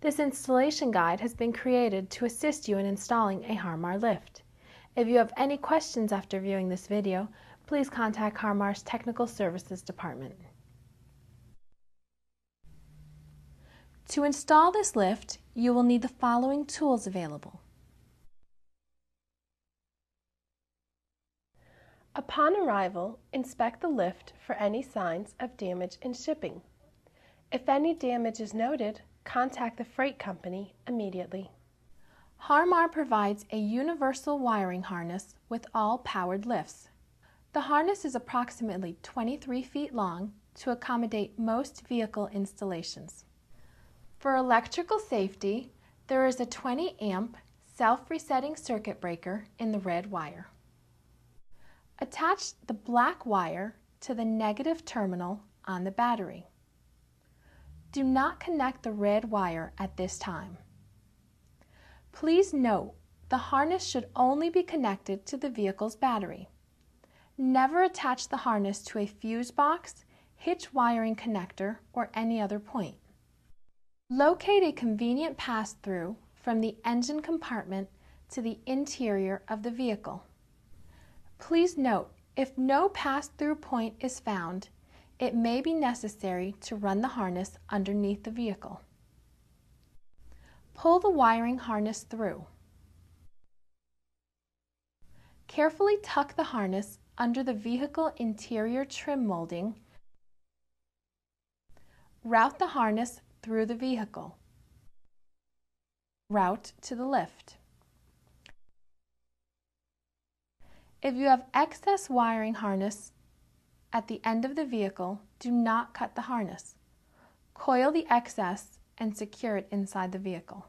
This installation guide has been created to assist you in installing a Harmar lift. If you have any questions after viewing this video, please contact Harmar's Technical Services Department. To install this lift, you will need the following tools available. Upon arrival, inspect the lift for any signs of damage in shipping. If any damage is noted, contact the freight company immediately. Harmar provides a universal wiring harness with all powered lifts. The harness is approximately 23 feet long to accommodate most vehicle installations. For electrical safety, there is a 20 amp self-resetting circuit breaker in the red wire. Attach the black wire to the negative terminal on the battery. Do not connect the red wire at this time. Please note, the harness should only be connected to the vehicle's battery. Never attach the harness to a fuse box, hitch wiring connector, or any other point. Locate a convenient pass-through from the engine compartment to the interior of the vehicle. Please note, if no pass-through point is found, it may be necessary to run the harness underneath the vehicle. Pull the wiring harness through. Carefully tuck the harness under the vehicle interior trim molding. Route the harness through the vehicle. Route to the lift. If you have excess wiring harness at the end of the vehicle, do not cut the harness. Coil the excess and secure it inside the vehicle.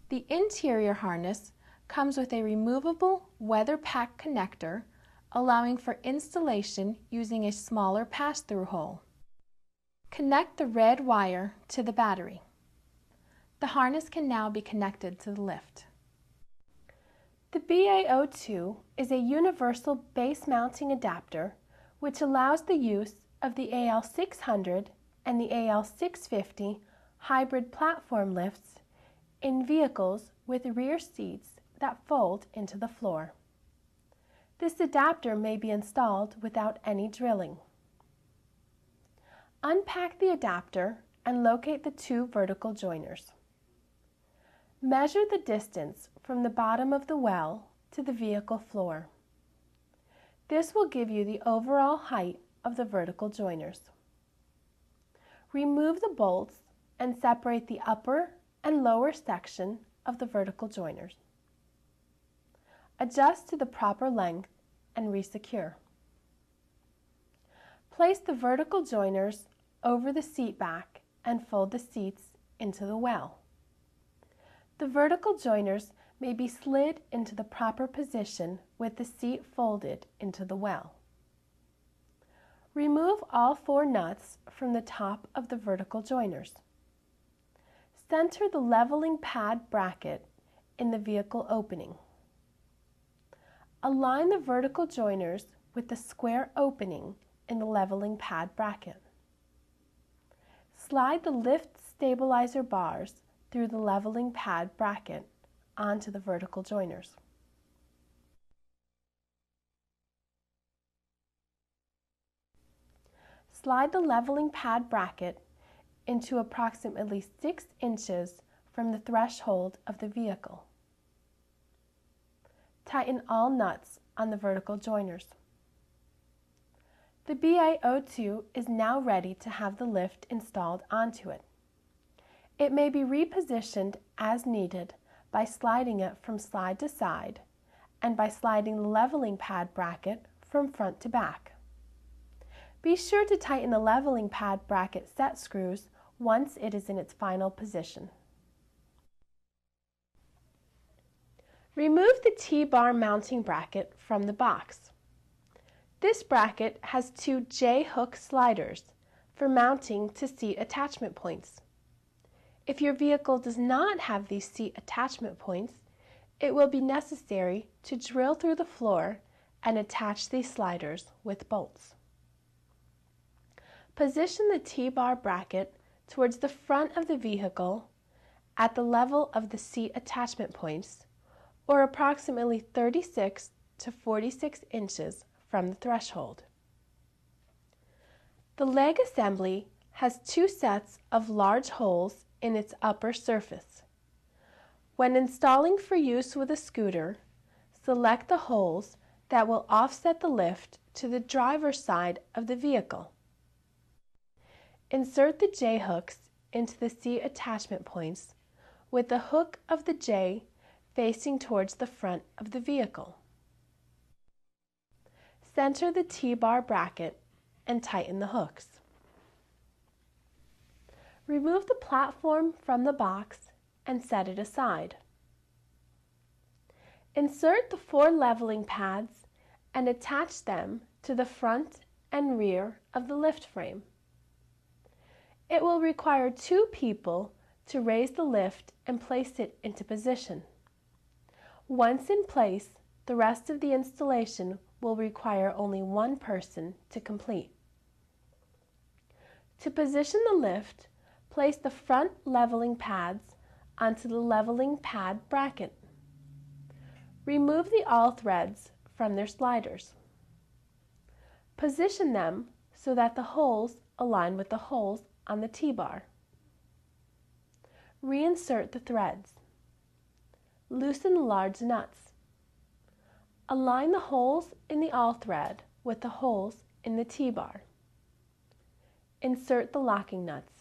The interior harness comes with a removable weather pack connector, allowing for installation using a smaller pass-through hole. Connect the red wire to the battery. The harness can now be connected to the lift. The BA02 is a universal base mounting adapter which allows the use of the AL600 and the AL650 hybrid platform lifts in vehicles with rear seats that fold into the floor. This adapter may be installed without any drilling. Unpack the adapter and locate the two vertical joiners. Measure the distance from the bottom of the well to the vehicle floor. This will give you the overall height of the vertical joiners. Remove the bolts and separate the upper and lower section of the vertical joiners. Adjust to the proper length and resecure. Place the vertical joiners over the seat back and fold the seats into the well. The vertical joiners may be slid into the proper position with the seat folded into the well. Remove all 4 nuts from the top of the vertical joiners. Center the leveling pad bracket in the vehicle opening. Align the vertical joiners with the square opening in the leveling pad bracket. Slide the lift stabilizer bars through the leveling pad bracket onto the vertical joiners. Slide the leveling pad bracket into approximately 6 inches from the threshold of the vehicle. Tighten all nuts on the vertical joiners. The BA02 is now ready to have the lift installed onto it. It may be repositioned as needed by sliding it from side to side and by sliding the leveling pad bracket from front to back. Be sure to tighten the leveling pad bracket set screws once it is in its final position. Remove the T-bar mounting bracket from the box. This bracket has 2 J-hook sliders for mounting to seat attachment points. If your vehicle does not have these seat attachment points, it will be necessary to drill through the floor and attach these sliders with bolts. Position the T-bar bracket towards the front of the vehicle at the level of the seat attachment points, or approximately 36 to 46 inches from the threshold. The leg assembly has two sets of large holes in its upper surface. When installing for use with a scooter, select the holes that will offset the lift to the driver's side of the vehicle. Insert the J-hooks into the seat attachment points with the hook of the J facing towards the front of the vehicle. Center the T-bar bracket and tighten the hooks. Remove the platform from the box and set it aside. Insert the 4 leveling pads and attach them to the front and rear of the lift frame. It will require 2 people to raise the lift and place it into position. Once in place, the rest of the installation will require only 1 person to complete. To position the lift, place the front leveling pads onto the leveling pad bracket. Remove the awl threads from their sliders. Position them so that the holes align with the holes on the T-bar. Reinsert the threads. Loosen the large nuts. Align the holes in the awl thread with the holes in the T-bar. Insert the locking nuts.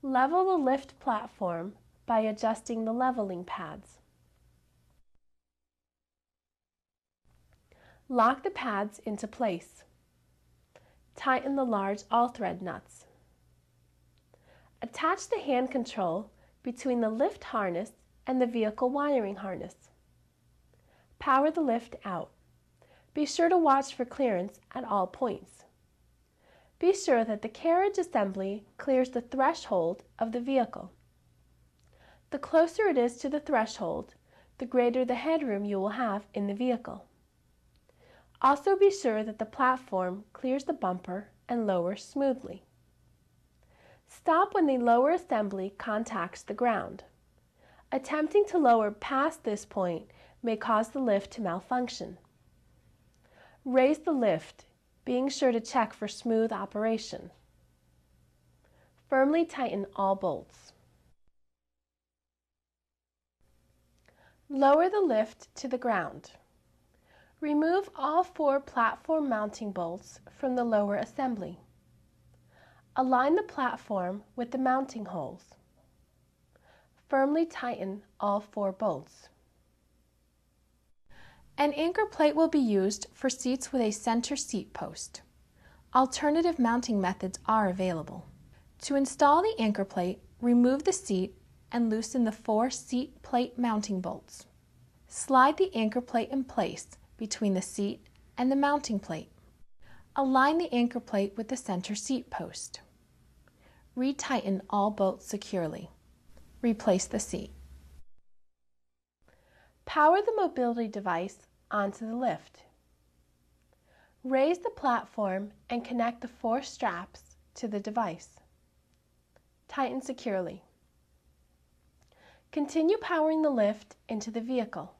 Level the lift platform by adjusting the leveling pads. Lock the pads into place. Tighten the large awl thread nuts. Attach the hand control between the lift harness and the vehicle wiring harness. Power the lift out. Be sure to watch for clearance at all points. Be sure that the carriage assembly clears the threshold of the vehicle. The closer it is to the threshold, the greater the headroom you will have in the vehicle. Also be sure that the platform clears the bumper and lowers smoothly. Stop when the lower assembly contacts the ground. Attempting to lower past this point may cause the lift to malfunction. Raise the lift, being sure to check for smooth operation. Firmly tighten all bolts. Lower the lift to the ground. Remove all 4 platform mounting bolts from the lower assembly. Align the platform with the mounting holes. Firmly tighten all 4 bolts. An anchor plate will be used for seats with a center seat post. Alternative mounting methods are available. To install the anchor plate, remove the seat and loosen the 4 seat plate mounting bolts. Slide the anchor plate in place between the seat and the mounting plate. Align the anchor plate with the center seat post. Retighten all bolts securely. Replace the seat. Power the mobility device onto the lift. Raise the platform and connect the 4 straps to the device. Tighten securely. Continue powering the lift into the vehicle.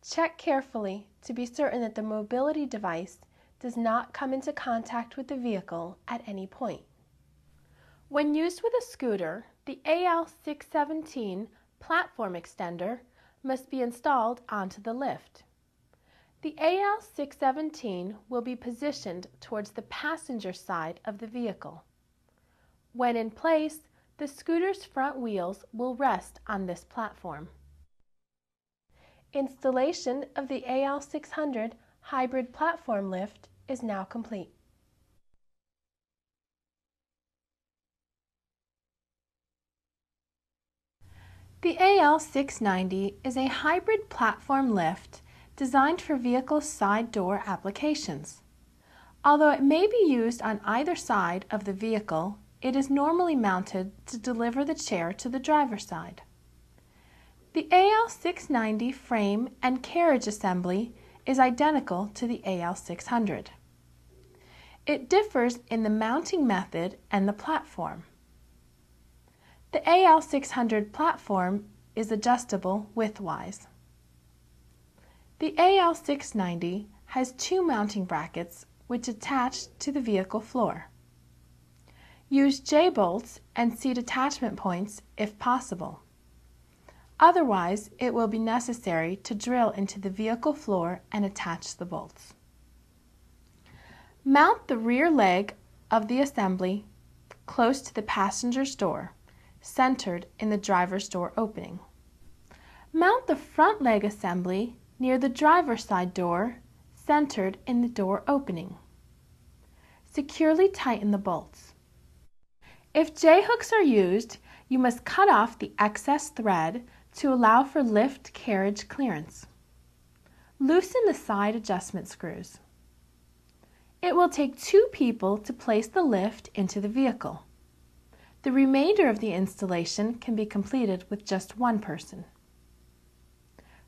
Check carefully to be certain that the mobility device does not come into contact with the vehicle at any point. When used with a scooter, the AL617 platform extender must be installed onto the lift. The AL617 will be positioned towards the passenger side of the vehicle. When in place, the scooter's front wheels will rest on this platform. Installation of the AL600 hybrid platform lift is now complete. The AL690 is a hybrid platform lift designed for vehicle side door applications. Although it may be used on either side of the vehicle, it is normally mounted to deliver the chair to the driver's side. The AL690 frame and carriage assembly is identical to the AL600. It differs in the mounting method and the platform. The AL600 platform is adjustable widthwise. The AL690 has two mounting brackets which attach to the vehicle floor. Use J-bolts and seat attachment points if possible. Otherwise, it will be necessary to drill into the vehicle floor and attach the bolts. Mount the rear leg of the assembly close to the passenger's door, centered in the driver's door opening. Mount the front leg assembly near the driver's side door, centered in the door opening. Securely tighten the bolts. If J-hooks are used, you must cut off the excess thread to allow for lift carriage clearance. Loosen the side adjustment screws. It will take 2 people to place the lift into the vehicle. The remainder of the installation can be completed with just 1 person.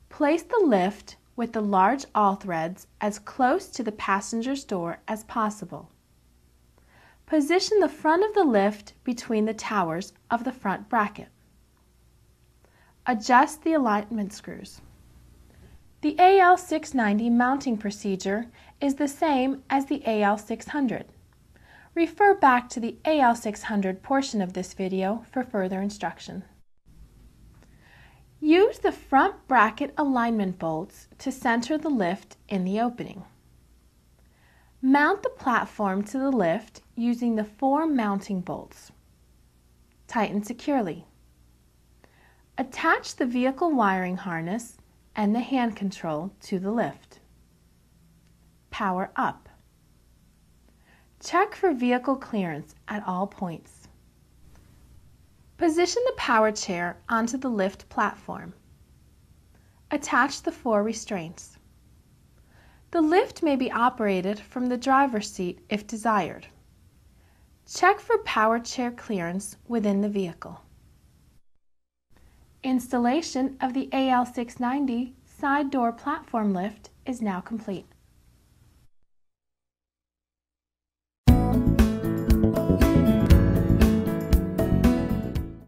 Place the lift with the large awl threads as close to the passenger's door as possible. Position the front of the lift between the towers of the front bracket. Adjust the alignment screws. The AL690 mounting procedure is the same as the AL600. Refer back to the AL600 portion of this video for further instruction. Use the front bracket alignment bolts to center the lift in the opening. Mount the platform to the lift using the 4 mounting bolts. Tighten securely. Attach the vehicle wiring harness and the hand control to the lift. Power up. Check for vehicle clearance at all points. Position the power chair onto the lift platform. Attach the 4 restraints. The lift may be operated from the driver's seat if desired. Check for power chair clearance within the vehicle. Installation of the AL690 side door platform lift is now complete.